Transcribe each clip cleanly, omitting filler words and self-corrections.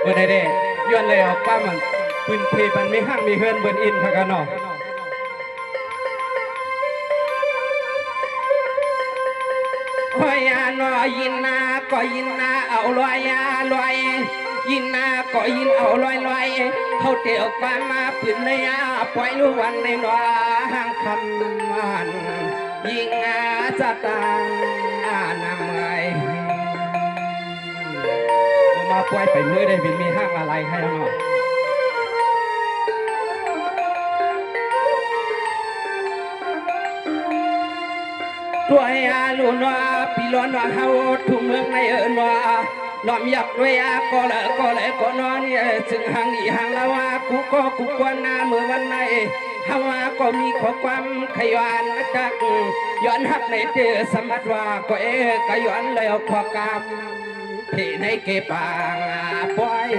บนไอเดย้อนเลยออกป้ามันพื้นที่มันมีห้างมีเฮือนบนอินทกันเนาะโอ้ยนอยินนาก็ยินนาเอาลอยลอยยินนาก็ยินเอาลอยลอยเขาเตียวป้ามาปืนเลยปล่อยลูกวันในนอห้างคำมันยิงจะตังนำไงมาปล่อยไปมือได้บินมีห้างอะไรให้เนาะตัวลูนว่าปีล้อนว่าเฮาทุ่งเมืองในว่าล้อมยักด้วยก็เลยก็นอนเนี่ยจึงห่างอีห่างแล้วว่ากูกวนหน้าเมื่อวันไหนเฮาว่าก็มีข้อความขยานจักย้อนหักในเดือสมัติว่าก็ก็ย้อนเลยเอาข้อกรรมที่ในเก็บปางปล่อย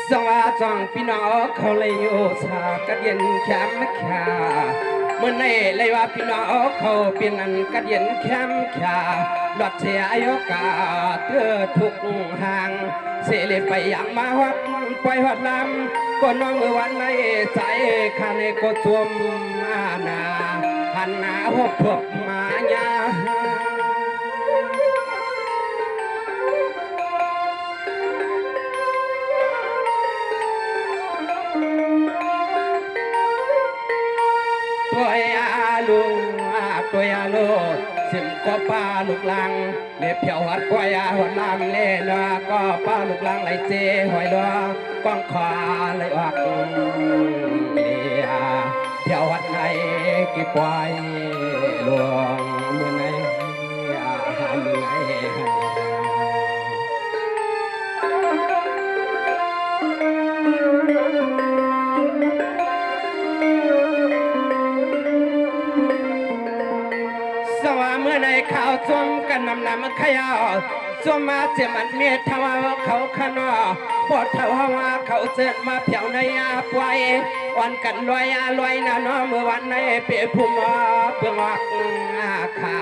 สว่าจังพี่น้องเขาเลยโยสากระเดียนแคมขาเมื่อในเลยว่าพี่น้องเขาเป็นอันกระเดียนแคมขาหลอดเสียโยกาเตือทุกห่างเสเลไปอย่างมาวัดปล่อยวัดลำก็น้องเมื่อวันในใจข้าในก็จมมานาหันหน้าพบมาญาตัวยาลุงตัวยาโลสิมก็ป้าลูกลังเล็บเพียวหัดก้อยหัวน้ำเล่นก็ป้าลูกลังไหลเจหอยดอกองขวาไหลอักเลียเพียวหัดไหนกี่ปล่อยลวงมือไหนมือไหนเมื่อในข่าวจมกันนำขยาจมมาเจมันเมียทว่าเขาขนอบอดเท่าว่าเขาเจิดมาเพียวในปล่อยวันกันลอยนะน้อเมื่อวันในเปียพุ่มเพื่อวักขา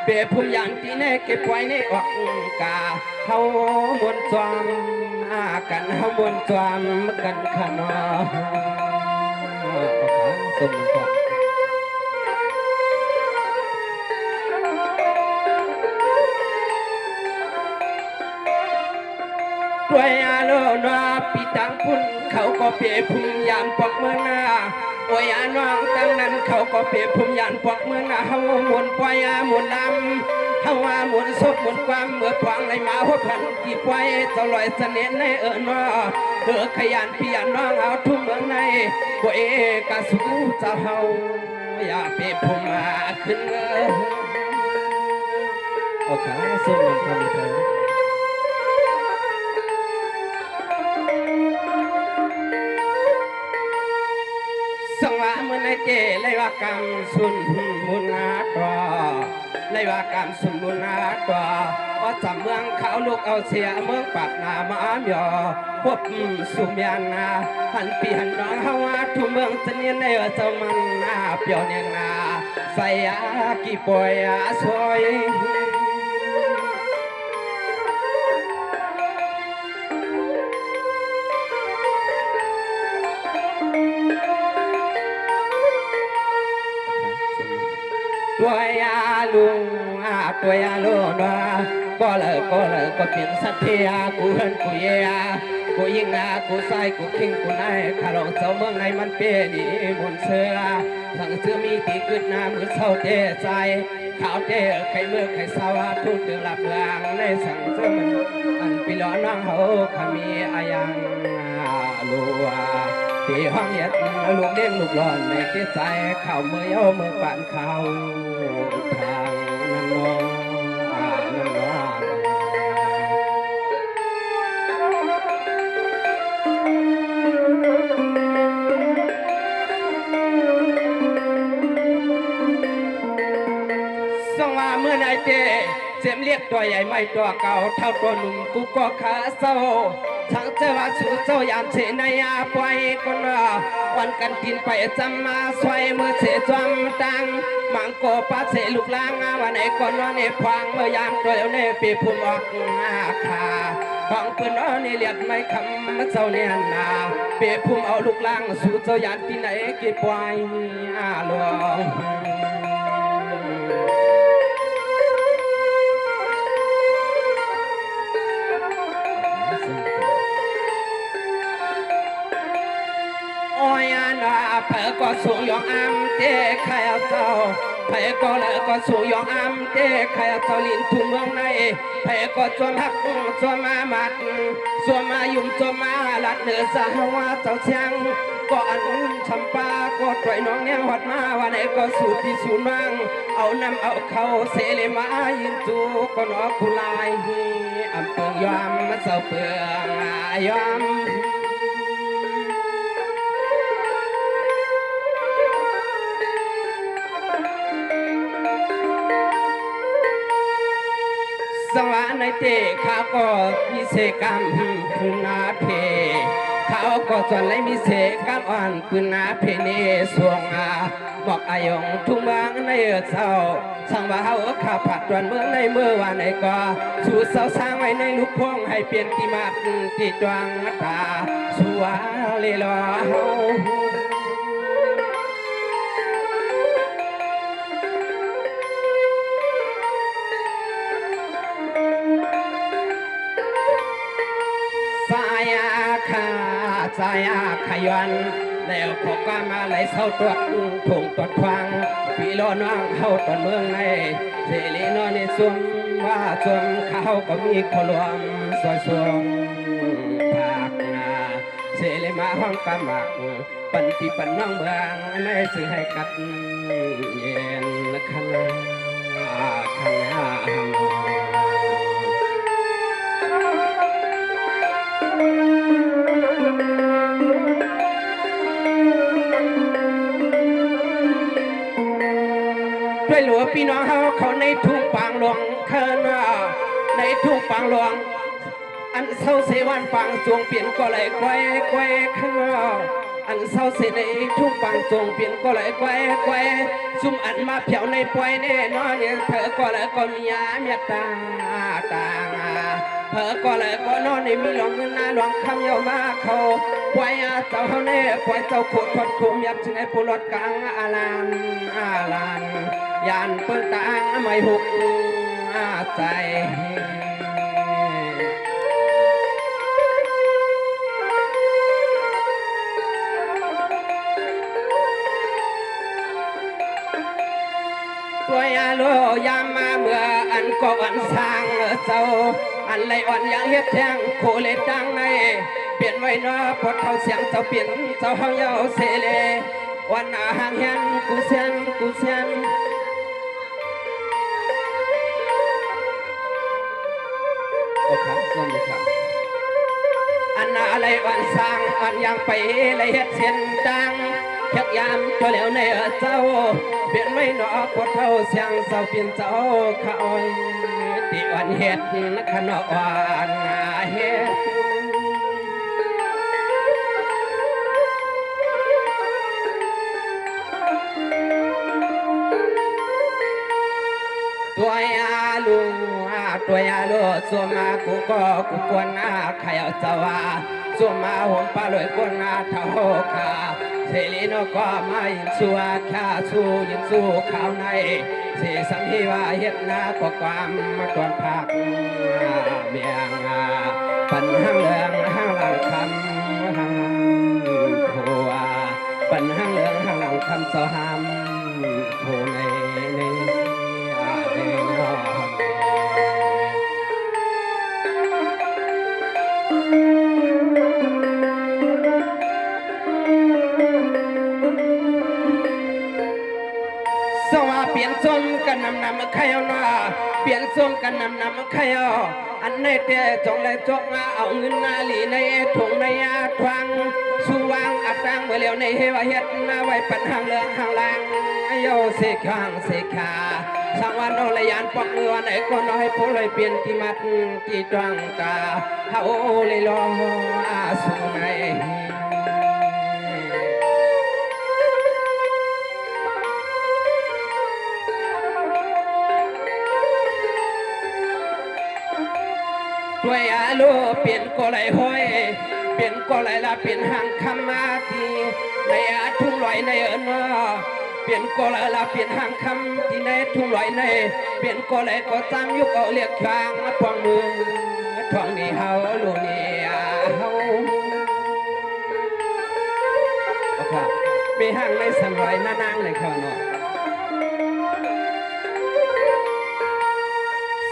เปียพุ่มอย่างที่ในเก็บไว้ในออกกาเขามวนจอมกันเขามวนจอมกันขนอสมกันตัวยาโลนาปีตังพุ่นเขาก็เปียพุ่มยานปอกเมืองนาโอ้ยน้องตั้งนั้นเขาก็เปียพุ่มยานปอกเมืองนาเฮาหมุนปล่อยหมุนลำเฮาว่าหมุนศพหมุนความเมื่อพวงในมาหัวพันกี่ปล่อยเจ้าลอยเสน่ห์ในน้อขยันพี่ยันน้องเอาทุ่มเมืองในก็กะสู้เจ้าเฮาอย่าเปียพุ่มมาขึ้นโอเคส่งมันทำเถอะสังวะมือในเจเลยว่ากรรมสุนมุนาตัวเลยว่ากรรมสุนมุนาตัวว่าจำเมืองเขาลูกเอาเสียเมืองปากนามาอ้อมยอพบสุมยานาหันปีหันน้องเฮาว่าทุเมืองเสนียนในเจ้ามันนาเปียวเนียนนาใส่กี่ปอยสวยตัวยาลุงตัวยาลุงก็เลยก็เป็นสัตย์กูเห็นกูเยียกูยิงกูใส่กูคิงกูนายข้าลงเจ้าเมืองในมันเป็นมุนเสือสั่งเสือมีตีกึศน้ำมือเศร้าเทใจข่าวเทใครเมื่อใครสาวทุกเดือดหลับเมืองในสั่งเสือมันปีล้อน้องเขาขมีอายังลัวที่ห้องเย็ดลูกเด้งลูกหลอนในที่ใจเข่าเมื่อเย้าเมื่อปานเข่าทางนั่นน้องนั่นน้องส่งมาเมื่อไหร่เจเสียมเรียกตัวใหญ่ไม่ตัวเก่าเท่าตัวหนุ่มกูก็ขาเศร้า ช่างเจ้าว่าสู่เจ้ายามเชนายาปล่อยคนวันกันกินไปจำมาสวยมือเสจอมตังมังโกปัสเสลูกลางวันไหนก่อนนอนในพวางเมื่อยามตัวในปีพุ่มออกขาของปืนนอนในเลียดไม่คำมาเจ้าเนี่ยนาเปียพุ่มเอาลูกลางสู่เจ้ายามที่ไหนกี่ปล่อยหลวงเผอก็สูงยองอ้ำเต้ใครเอาเจ้าเผอก็เลยก็สูงยองอ้ำเต้ใครเอาเจ้าลินทุ่งเมืองในเผอก็จวมหักจวมมาหมัดจวมมายุ่มจวมมาลัดเหนือสาวว่าเจ้าเชียงก็อันชำปาก็ต่อยน้องเนี่ยหดมาวันไหนก็สู่ที่สูนย์มังเอานำเอาเขาเสเลมายินจูก็นอกุลายอำเปิงยอมมาเจ้าเปิงยอมสวรรค์ในเตะข้าก็มีเสกรรมพื้นนาเพเขาก็จนเลยมีเสกรรมอ่อนพื้นนาเพเนสวงบอกอายงทุ่งบางในเศร้าช่างว่าเขาข้าผัดวันเมืองในเมื่อวันไหนก็สู่เสาสร้างไว้ในลูกพงให้เปลี่ยนที่มาที่ดวงตาสู่ว่าเลลอสายขยันแล้วพอก็มาไหลเศร้าตัวถุงตัวควางพี่ล้อน้องเข้าตอนเมืองในเสรีนอนในสวมว่าสวมเขาก็มีขลวมสวยสวมภาคนาเสรีมาห้องกำมักปันที่ปันน้องเมืองในสื่อให้กัดเย็นขนาขนาด้วยหลวงพี่น้องเขาในทุ่งปางหลวงเคินในทุ่งปางหลวงอันเศร้าเสวันปางจวงเปลี่ยนก็เลยแควแควข้างอันเศร้าเสในทุ่งปางจวงเปลี่ยนก็เลยแควแควซุ่มอันมาเผียวในป่วยแน่นอนเนี่ยเธอก็เลยก็มีเมียตาต่างเธอก็เลยก็นอนในมีหลวงหน้าหลวงคำยาวมาเขาป่วยเจ้าเขาเนี่ยป่วยเจ้าขุดทอดขุมยับจึงไอ้ผู้รถกลางอาลานยานเปิดตางไม่หุกใจตัวยาโลยามมาเมื่ออันก็อันสร้างเจ้าอันไรอ่อนยังเฮ็ดแทงโคเลดังในเปลี่ยนไว้เนาะพอเขาเสียงเจ้าเปลี่ยนเจ้าเฮาเยาเสเลวันห่างเฮียนกูเสียนโอ้ครับส้มครับอันอะไรวันสร้างอันยังไปเลยเฮ็ดเส้นดังแค่ยามตัวแล้วในเจ้าเปลี่ยนไว้เนาะพอเขาเสียงเจ้าเปลี่ยนเจ้าเขาที่อ่อนเฮ็ดขนอ่อนเฮ็ดตัวยาลุงตัวยาโลส่วนมากูก็กูกวนใครเอาจะว่าส่วนมาหัวปลาลอยกวนเท่าขาเสลีนก็มายินสัวข้าสู้ยินสู้ข้าวในเสียสัมพีว่าเฮ็ดนาก็ความมาตวนผักเมียงปันห้างเลืองห้างหลังคำห้างผัวปันห้างเลืองห้างหลังคำเสาหามผู้ในเปลี่ยนส้มกันนำใครเอาหน้าเปลี่ยนส้มกันนำใครเอาอันในเตะจงเลยจงเอาเงินนาลีในถุงในทวังสู้วางอัดตังเมื่อเลี้ยวในเฮวเฮ็ดนาไว้ปันห่างเลืองห่างลางโยเสกข้างเสกขา สังวันโอลยานปอกเนื้อไหนก็น้อยผู้เลยเปลี่ยนที่มัดที่ตรังตาเฮาเลยรออาสุไหนด้วยอาลูเปลี่ยนก็ไหลห้อยเปลี่ยนก็ไหลละเปลี่ยนห่างคำมาทีในอาทุ่งลอยในเอิญเปลี่ยนก็ไหลละเปลี่ยนห่างคำที่ในทุ่งลอยในเปลี่ยนก็ไหลก็จำยุกเอาเรียกช้างมาทวงมือทวงนี่เฮาลูนี่เฮาโอเคมีห่างในสันไหวหน้านางเลยครับเนาะ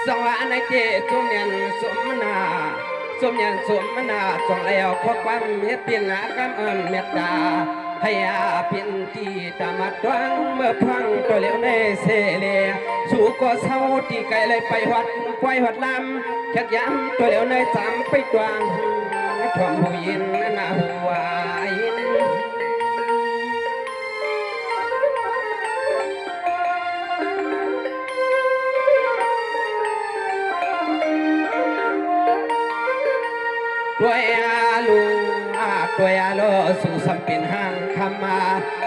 สวัสดีเจ้สมยันสมนาสมยันสมนาจงแล้วขอความเมตตินากำเอิญเมตตาให้อาเป็นที่ตามัดวังเมื่อพังตัวเหลวในเสเลสู่ก็เศร้าที่ไกลเลยไปวัดควายวัดลำชักย้ำตัวเหลวในจำไปตวงทอมหูยินนาหัวยินด้วยอาลูด้วยอาโลสู่สัมปินห้างคำมา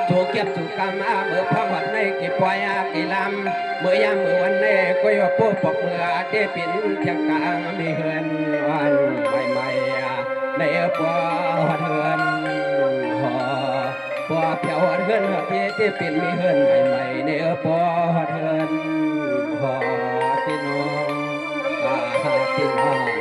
ถูกเก็บถูกกำมาเมื่อพังวันในกี่ปล่อยกี่ลำเมื่อยามเมื่อวันในก็ยว่าพวกปอกเมื่อเดปินเพียงกลางมีเฮือนวันใหม่ในปอหัดเฮือนหอปอเพียวหัดเฮือนเพียเดปินมีเฮือนใหม่ในปอหัดเฮือนหอที่น้องที่น้อง